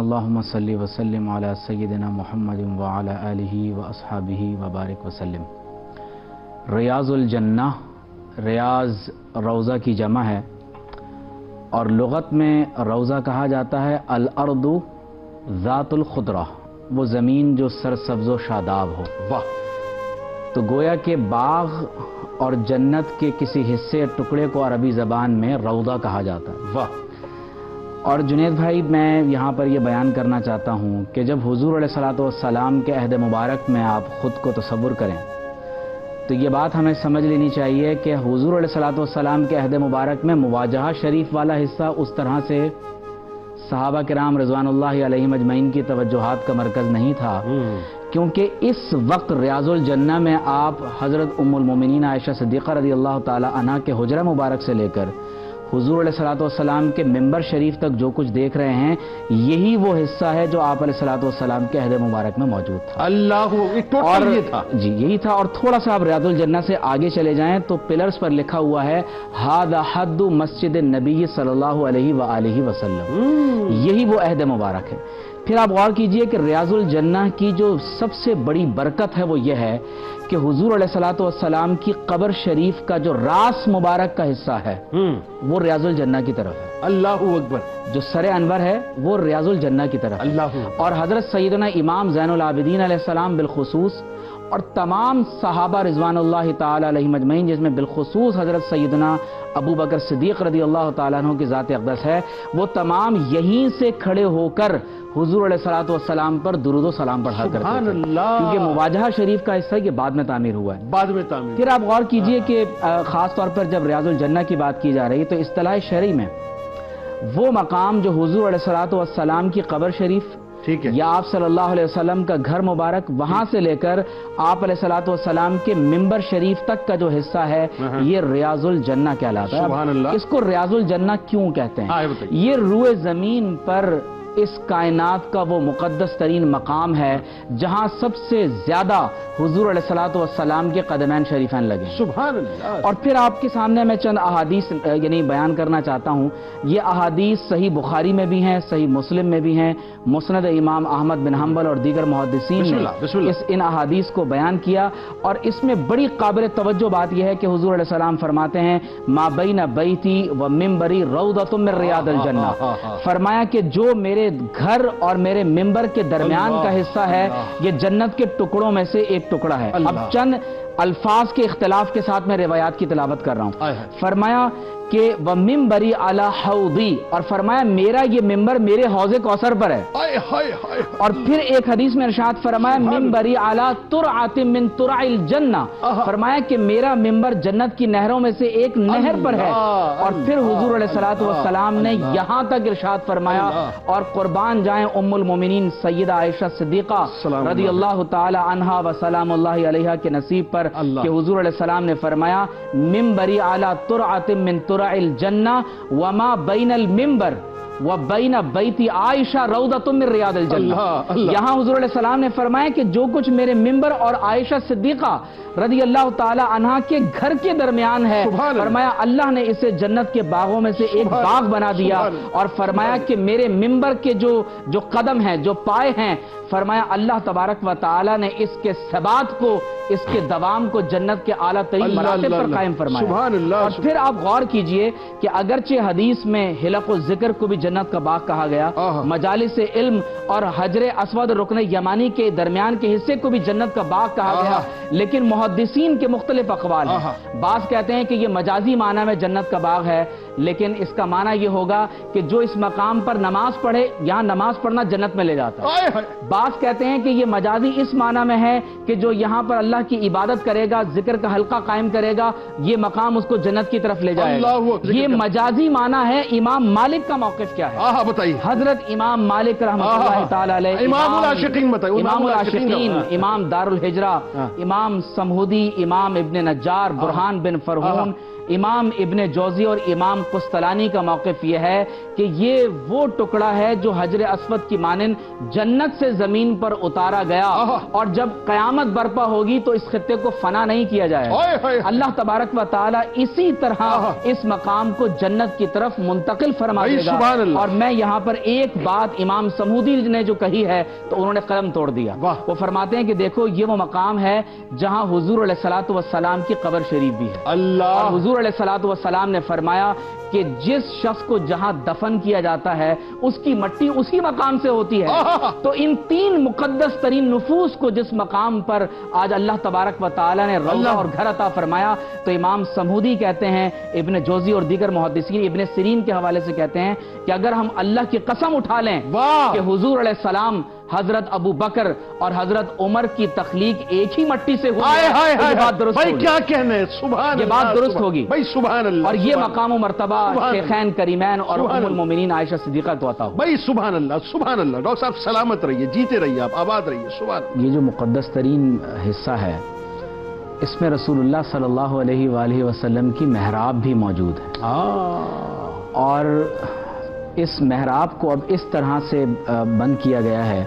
اللہم صلی وسلم علی سیدنا محمد وعلی آلہ واصحابہ وبارک وسلم۔ ریاض الجنہ، ریاض روضہ کی جمع ہے اور لغت میں روضہ کہا جاتا ہے الارض ذات الخضرہ، وہ زمین جو سرسبز و شاداب ہو۔ واہ! تو گویا کہ باغ اور جنت کے کسی حصے ٹکڑے کو عربی زبان میں روضہ کہا جاتا ہے۔ واہ! اور جنید بھائی، میں یہاں پر یہ بیان کرنا چاہتا ہوں کہ جب حضور علیہ الصلوۃ والسلام کے عہد مبارک میں آپ خود کو تصور کریں تو یہ بات ہمیں سمجھ لینی چاہیے کہ حضور علیہ الصلوۃ والسلام کے عہد مبارک میں مواجہہ شریف والا حصہ اس طرح سے صحابہ کرام رضوان اللہ علیہم اجمعین کی توجہات کا مرکز نہیں تھا، کیونکہ اس وقت ریاض الجنہ میں آپ حضرت ام المومنین عائشہ صدیقہ رضی اللہ تعالی عنہا کے حجرہ مبارک سے لے کر حضور علیہ الصلوۃ والسلام کے ممبر شریف تک جو کچھ دیکھ رہے ہیں، یہی وہ حصہ ہے جو آپ علیہ الصلوۃ والسلام کے عہد مبارک میں موجود تھا۔ اللہ! اور یہ تھا جی یہی تھا۔ اور تھوڑا سا آپ ریاض الجنہ سے آگے چلے جائیں تو پلرز پر لکھا ہوا ہے ھذا حد مسجد النبی صلی اللہ علیہ وآلہ وسلم، یہی وہ عہد مبارک ہے۔ پھر آپ غور کیجئے کہ ریاض الجنہ کی جو سب سے بڑی برکت ہے وہ یہ ہے کہ حضور علیہ الصلوۃ والسلام کی قبر شریف کا جو راس مبارک کا حصہ ہے وہ ریاض الجنہ کی طرف ہے۔ اللہ اکبر! جو سر انور ہے وہ ریاض الجنہ کی طرف ہے۔ اللہ! اور حضرت سیدنا امام زین العابدین علیہ السلام بالخصوص اور تمام صحابہ رضوان اللہ تعالی علیہم اجمعین، جس میں بالخصوص حضرت سیدنا ابو بکر صدیق رضی اللہ تعالیٰ عنہ کی ذات اقدس ہے، وہ تمام یہیں سے کھڑے ہو کر حضور علیہ الصلوۃ والسلام پر درود و سلام پڑھا کرتے تھے۔ سبحان اللہ! کیونکہ مواجہہ شریف کا حصہ یہ بعد میں تعمیر ہوا ہے۔ بعد میں تعمیر۔ پھر آپ غور کیجئے کہ خاص طور پر جب ریاض الجنہ کی بات کی جا رہی ہے تو اصطلاح شرعی میں وہ مقام جو حضور علیہ الصلوۃ والسلام کی قبر شریف ٹھیک ہے، یا آپ صلی اللہ علیہ وسلم کا گھر مبارک، وہاں سے لے کر آپ علیہ الصلوۃ والسلام کے ممبر شریف تک کا جو حصہ ہے یہ ریاض الجنہ کہلاتا ہے۔ سبحان اللہ! اس کو ریاض الجنہ کیوں کہتے ہیں؟ یہ بتائیے۔ یہ روئے زمین پر اس کائنات کا وہ مقدس ترین مقام ہے جہاں سب سے زیادہ حضور علیہ الصلوۃ والسلام کے قدمین شریفین لگے۔ سبحان اللہ! اور پھر آپ کے سامنے میں چند احادیث یعنی بیان کرنا چاہتا ہوں۔ یہ احادیث صحیح بخاری میں بھی ہیں، صحیح مسلم میں بھی ہیں، مسند امام احمد بن حنبل اور دیگر محدثین بسم نے اللہ، بسم اللہ۔ ان احادیث کو بیان کیا، اور اس میں بڑی قابل توجہ بات یہ ہے کہ حضور علیہ السلام فرماتے ہیں ما بین بیتی و منبری روضۃ من ریاض الجنہ، فرمایا کہ جو میرے گھر اور میرے ممبر کے درمیان کا حصہ ہے یہ جنت کے ٹکڑوں میں سے ایک ٹکڑا ہے۔ اب چند الفاظ کے اختلاف کے ساتھ میں روایات کی تلاوت کر رہا ہوں۔ فرمایا کہ وَمِنبَرِ عَلَى حَوْضِي، اور فرمایا میرا یہ ممبر میرے حوض کوثر پر ہے۔ اور پھر ایک حدیث میں ارشاد فرمایا مِنبَرِ عَلَى تُرْعَةٍ مِّن تُرَعِ الْجَنَّةِ، فرمایا کہ میرا ممبر جنت کی نہروں میں سے ایک نہر پر ہے۔ اور پھر حضور علیہ الصلوۃ والسلام نے یہاں تک ارشاد فرمایا، اور قربان جائیں ام المومنین سیدہ عائشہ صدیقہ رضی اللہ تعالی عنہا و سلام اللہ علیہا کے نصیب پر کہ حضور علیہ السلام نے فرمایا مِنبَرِ عَلَى تُرْعَةٍ مِّن تُرَعِ الجنہ وما بین الممبر وبین بیتی عائشہ روضۃ من ریاض الجنہ۔ یہاں حضور علیہ السلام نے فرمایا کہ جو کچھ میرے ممبر اور عائشہ صدیقہ رضی اللہ تعالی عنہا کے گھر کے درمیان ہے، فرمایا اللہ نے اسے جنت کے باغوں میں سے ایک باغ بنا دیا، اور فرمایا کہ میرے ممبر کے جو قدم ہیں، جو پائے ہیں، فرمایا اللہ تبارک و تعالی نے اس کے ثبات کو، اس کے دوام کو جنت کے اعلیٰ ترین مراتب پر قائم فرمایا۔ اور پھر آپ غور کیجئے کہ اگرچہ حدیث میں حلق الذکر کو بھی جنت کا باغ کہا گیا، مجالس علم اور حجر اسود رکن یمانی کے درمیان کے حصے کو بھی جنت کا باغ کہا گیا، لیکن محدثین کے مختلف اقوال ہیں۔ بعض کہتے ہیں کہ یہ مجازی معنی میں جنت کا باغ ہے، لیکن اس کا معنی یہ ہوگا کہ جو اس مقام پر نماز پڑھے، یہاں نماز پڑھنا جنت میں لے جاتا ہے۔ بعض کہتے ہیں کہ یہ مجازی اس معنی میں ہے کہ جو یہاں پر اللہ کی عبادت کرے گا، ذکر کا حلقہ قائم کرے گا، یہ مقام اس کو جنت کی طرف لے جائے گا۔ یہ مجازی معنی ہے۔ امام مالک کا موقف کیا ہے؟ بتائیے۔ حضرت امام مالک رحمۃ اللہ تعالی علیہ، امام العاشقین بتائیے۔ امام العاشقین، امام دار الہجرہ، امام سمہودی، امام ابن نجار، برہان بن فرہون، امام ابن جوزی اور امام قسطلانی کا موقف یہ ہے کہ یہ وہ ٹکڑا ہے جو حجر اسود کی مانند جنت سے زمین پر اتارا گیا، اور جب قیامت برپا ہوگی تو اس خطے کو فنا نہیں کیا جائے گا۔ اللہ تبارک و تعالی اسی طرح اس مقام کو جنت کی طرف منتقل فرما دے گا۔ اور میں یہاں پر ایک بات امام سمودی نے جو کہی ہے تو انہوں نے قلم توڑ دیا۔ وہ فرماتے ہیں کہ دیکھو یہ وہ مقام ہے جہاں حضور علیہ الصلوۃ والسلام کی قبر شریف بھی ہے۔ اور حضور علیہ الصلوۃ والسلام نے فرمایا کہ جس شخص کو جہاں دفن کیا جاتا ہے اس کی مٹی اسی مقام سے ہوتی ہے۔ تو ان تین مقدس ترین نفوس کو جس مقام پر آج اللہ تبارک و تعالی نے روضہ اور گھر عطا فرمایا، تو امام سمودی کہتے ہیں، ابن جوزی اور دیگر محدثین ابن سیرین کے حوالے سے کہتے ہیں کہ اگر ہم اللہ کی قسم اٹھا لیں کہ حضور علیہ السلام، حضرت ابو بکر اور حضرت عمر کی تخلیق ایک ہی مٹی سے ہوئی ہے، تو یہ بات درست ہوگی۔ کیا کہنے، سبحان اللہ، یہ بات درست ہوگی بھائی، سبحان اللہ۔ اور یہ مقام و مرتبہ شیخین کریمین اور ام المومنین عائشہ صدیقہ کو عطا ہوا۔ بھائی سبحان اللہ، سبحان اللہ۔ ڈاکٹر صاحب سلامت رہیے، جیتے رہیے، آپ آباد رہیے، سبحان اللہ۔ یہ جو مقدس ترین حصہ ہے اس میں رسول اللہ صلی اللہ علیہ وآلہ وسلم کی محراب بھی موجود ہے، اور اس محراب کو اب اس طرح سے بند کیا گیا ہے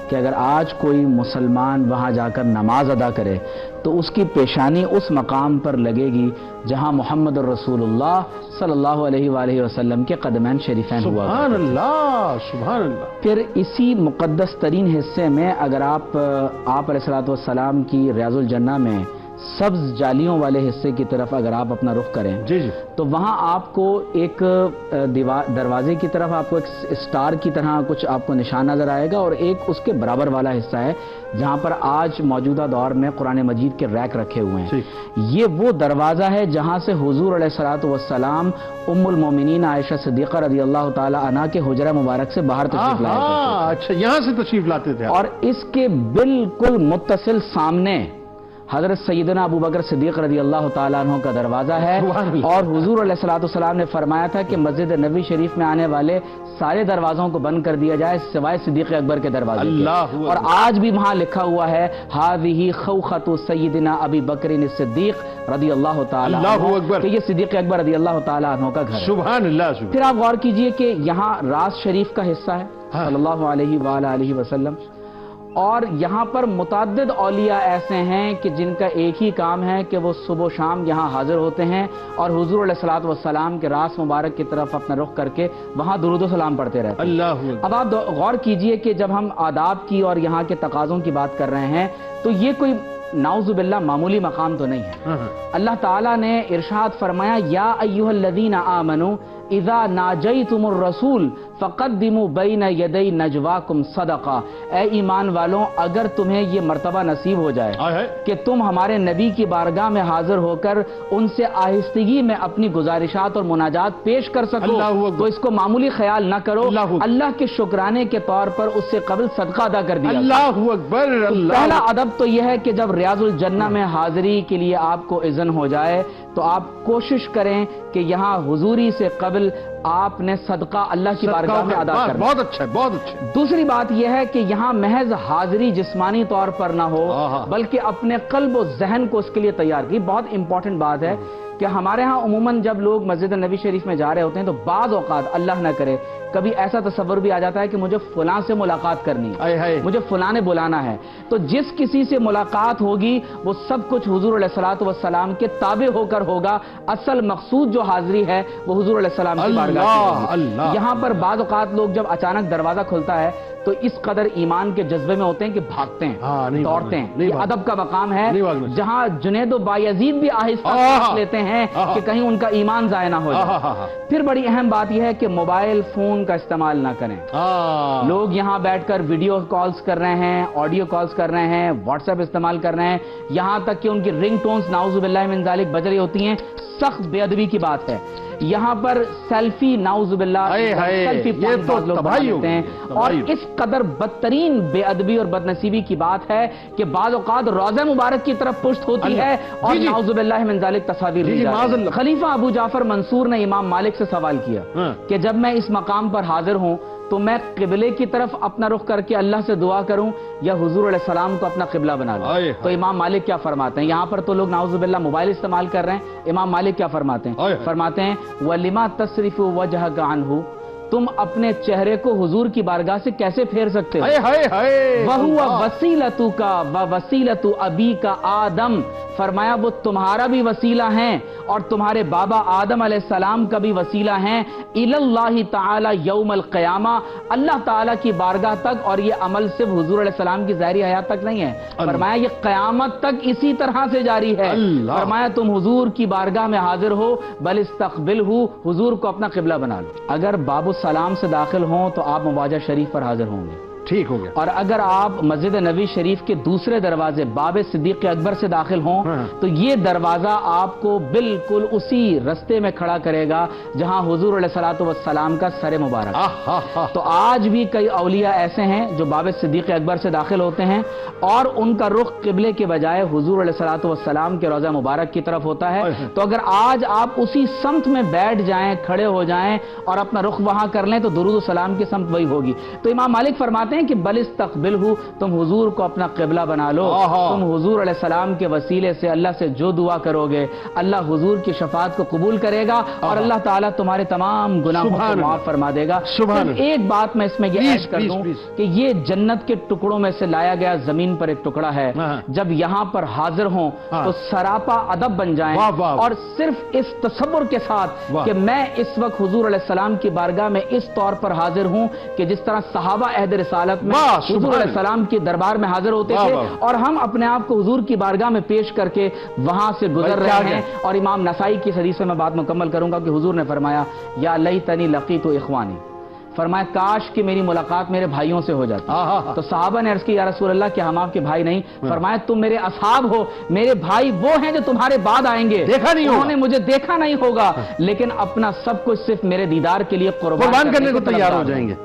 کہ اگر آج کوئی مسلمان وہاں جا کر نماز ادا کرے تو اس کی پیشانی اس مقام پر لگے گی جہاں محمد الرسول اللہ صلی اللہ علیہ وآلہ وسلم کے قدمین شریفین ہوا۔ سبحان اللہ، سبحان اللہ۔ پھر اسی مقدس ترین حصے میں اگر آپ علیہ الصلوۃ والسلام کی ریاض الجنہ میں سبز جالیوں والے حصے کی طرف اگر آپ اپنا رخ کریں جی جی، تو وہاں آپ کو ایک دروازے کی طرف آپ کو ایک اسٹار کی طرح کچھ آپ کو نشان نظر آئے گا، اور ایک اس کے برابر والا حصہ ہے جہاں پر آج موجودہ دور میں قرآن مجید کے ریک رکھے ہوئے ہیں۔ یہ وہ دروازہ ہے جہاں سے حضور علیہ الصلوۃ والسلام ام المومنین عائشہ صدیقہ رضی اللہ تعالی عنہا کے حجرہ مبارک سے باہر تشریف لائے کرتے تھے۔ اچھا، یہاں سے تشریف لاتے تھے۔ اور اس کے بالکل متصل سامنے حضرت سیدنا ابو بکر صدیق رضی اللہ تعالیٰ عنہ کا دروازہ ہے، اور حضور علیہ الصلوۃ والسلام نے فرمایا تھا کہ مسجد نبوی شریف میں آنے والے سارے دروازوں کو بند کر دیا جائے سوائے صدیق اکبر کے دروازے کے۔ اور آج بھی وہاں لکھا ہوا ہے ہذہ خوخۃ سیدنا ابی بکر الصدیق رضی اللہ تعالیٰ عنہ، کہ یہ صدیق اکبر رضی اللہ تعالیٰ عنہ کا گھر ہے۔ سبحان اللہ۔ پھر آپ غور کیجئے کہ یہاں راز شریف کا حصہ ہے صلی اللہ علیہ وآلہ وسلم، اور یہاں پر متعدد اولیاء ایسے ہیں کہ جن کا ایک ہی کام ہے کہ وہ صبح و شام یہاں حاضر ہوتے ہیں اور حضور علیہ الصلوۃ والسلام کے راس مبارک کی طرف اپنا رخ کر کے وہاں درود و سلام پڑھتے رہتے ہیں۔ اللہ، اب آپ غور کیجئے کہ جب ہم آداب کی اور یہاں کے تقاضوں کی بات کر رہے ہیں تو یہ کوئی نعوذ باللہ معمولی مقام تو نہیں ہے۔ اللہ تعالیٰ نے ارشاد فرمایا یا ایھا الذین آمنوا اذا ناجیتم الرسول فقدموا بین یدی نجواکم صدقہ، اے ایمان والوں اگر تمہیں یہ مرتبہ نصیب ہو جائے کہ تم ہمارے نبی کی بارگاہ میں حاضر ہو کر ان سے آہستگی میں اپنی گزارشات اور مناجات پیش کر سکو تو اس کو معمولی خیال نہ کرو، اللہ کے شکرانے کے طور پر اس سے قبل صدقہ ادا کر دیا۔ اللہ اکبر۔ پہلا ادب تو یہ ہے کہ جب ریاض الجنہ میں حاضری کے لیے آپ کو اذن ہو جائے تو آپ کوشش کریں کہ یہاں حضوری سے قبل آپ نے صدقہ اللہ کی بارگاہ میں ادا کرنا۔ بہت اچھا ہے، بہت اچھا۔ دوسری بات یہ ہے کہ یہاں محض حاضری جسمانی طور پر نہ ہو بلکہ اپنے قلب و ذہن کو اس کے لیے تیار کی۔ بہت امپورٹنٹ بات ہے کہ ہمارے ہاں عموماً جب لوگ مسجد نبی شریف میں جا رہے ہوتے ہیں تو بعض اوقات اللہ نہ کرے کبھی ایسا تصور بھی آ جاتا ہے کہ مجھے فلاں سے ملاقات کرنی ہے، مجھے فلاں نے بلانا ہے، تو جس کسی سے ملاقات ہوگی وہ سب کچھ حضور علیہ الصلوۃ والسلام کے تابع ہو کر ہوگا، اصل مقصود جو حاضری ہے وہ حضور علیہ السلام کی بارگاہ کی ہوگی۔ یہاں پر بعض اوقات لوگ جب اچانک دروازہ کھلتا ہے تو اس قدر ایمان کے جذبے میں ہوتے ہیں کہ بھاگتے ہیں، دوڑتے ہیں۔ یہ ادب کا مقام ہے جہاں جنید و بایزید بھی آہستہ لیتے ہیں کہ کہیں ان کا ایمان ضائع نہ ہو جائے۔ پھر بڑی اہم بات یہ ہے کہ موبائل فون کا استعمال نہ کریں۔ لوگ یہاں بیٹھ کر ویڈیو کالز کر رہے ہیں، آڈیو کالز کر رہے ہیں، واٹس ایپ استعمال کر رہے ہیں، یہاں تک کہ ان کی رنگ ٹونز نعوذ باللہ من ذالک بج رہی ہوتی ہیں۔ سخت بے ادبی کی بات ہے۔ یہاں پر سیلفی نعوذ باللہ سیلفی پوائنٹ بہت لوگ بنا لیتے ہیں، اور اس قدر بدترین بے ادبی اور بدنصیبی کی بات ہے کہ بعض اوقات روضہ مبارک کی طرف پشت ہوتی ہے اور نعوذ باللہ من ذالک تصاویر لی جاتی ہیں۔ خلیفہ ابو جعفر منصور نے امام مالک سے سوال کیا کہ جب میں اس مقام پر حاضر ہوں تو میں قبلے کی طرف اپنا رخ کر کے اللہ سے دعا کروں یا حضور علیہ السلام کو اپنا قبلہ بنا لوں؟ تو امام مالک کیا فرماتے ہیں؟ یہاں پر تو لوگ نعوذ باللہ موبائل استعمال کر رہے ہیں، امام مالک کیا فرماتے ہیں؟ فرماتے ہیں وَلِمَا تَصْرِفُ وَجْهَكَ عَنْهُ، تم اپنے چہرے کو حضور کی بارگاہ سے کیسے پھیر سکتے ہو؟ وَهُوَ وَسِيلَتُكَ وَوَسِيلَةُ أَبِيكَ آدم، فرمایا وہ تمہارا بھی وسیلہ ہیں اور تمہارے بابا آدم علیہ السلام کا بھی وسیلہ ہیں اِلَى اللَّهِ تَعَالَى يَوْمَ الْقِيَامَةِ، اللہ تعالیٰ کی بارگاہ تک، اور یہ عمل صرف حضور علیہ السلام کی ظاہری حیات تک نہیں ہے، فرمایا یہ قیامت تک اسی طرح سے جاری ہے۔ فرمایا تم حضور کی بارگاہ میں حاضر ہو، بل استقبلہ، حضور کو اپنا قبلہ بنا لو۔ اگر باب السلام سے داخل ہوں تو آپ مواجہ شریف پر حاضر ہوں گے، ٹھیک ہو گیا۔ اور اگر آپ مسجد نبی شریف کے دوسرے دروازے باب صدیق اکبر سے داخل ہوں تو یہ دروازہ آپ کو بالکل اسی رستے میں کھڑا کرے گا جہاں حضور علیہ الصلوۃ والسلام کا سر مبارک ہے۔ تو آج بھی کئی اولیاء ایسے ہیں جو باب صدیق اکبر سے داخل ہوتے ہیں اور ان کا رخ قبلے کے بجائے حضور علیہ الصلوۃ والسلام کے روضہ مبارک کی طرف ہوتا ہے۔ تو اگر آج آپ اسی سمت میں بیٹھ جائیں، کھڑے ہو جائیں اور اپنا رخ وہاں کر لیں تو درود و سلام کی سمت وہی ہوگی۔ تو امام مالک فرماتے ہیں کہ بل استقبلہ، تم حضور کو اپنا قبلہ بنا لو، تم حضور علیہ السلام کے وسیلے سے اللہ سے جو دعا کرو گے اللہ حضور کی شفاعت کو قبول کرے گا اور اللہ تعالیٰ تمہارے تمام گناہوں کو معاف فرما دے گا۔ ایک بات میں اس میں یہ ایڈ کر دوں کہ یہ جنت کے ٹکڑوں میں سے لایا گیا زمین پر ایک ٹکڑا ہے، جب یہاں پر حاضر ہوں تو سراپا ادب بن جائیں اور صرف اس تصور کے ساتھ کہ میں اس وقت حضور علیہ السلام کی بارگاہ میں اس طور پر حاضر ہوں کہ جس طرح صحابہ عہد رسالت میں حضور علیہ السلام کے دربار میں حاضر ہوتے تھے اور ہم اپنے آپ کو حضور کی بارگاہ میں پیش کر کے وہاں سے گزر رہے ہیں۔ اور امام نسائی کی حدیث میں میں بات مکمل کروں گا کہ حضور نے فرمایا یا لیتنی لقیت اخوانی، فرمایا کاش کہ میری ملاقات میرے بھائیوں سے ہو جاتی۔ تو صحابہ نے عرض کی یا رسول اللہ کہ ہم آپ کے بھائی نہیں، فرمایا تم میرے اصحاب ہو، میرے بھائی وہ ہیں جو تمہارے بعد آئیں گے، انہوں نے مجھے دیکھا نہیں ہوگا لیکن اپنا سب کچھ صرف میرے دیدار کے لیے قربان کرنے کو تیار ہو جائیں گے۔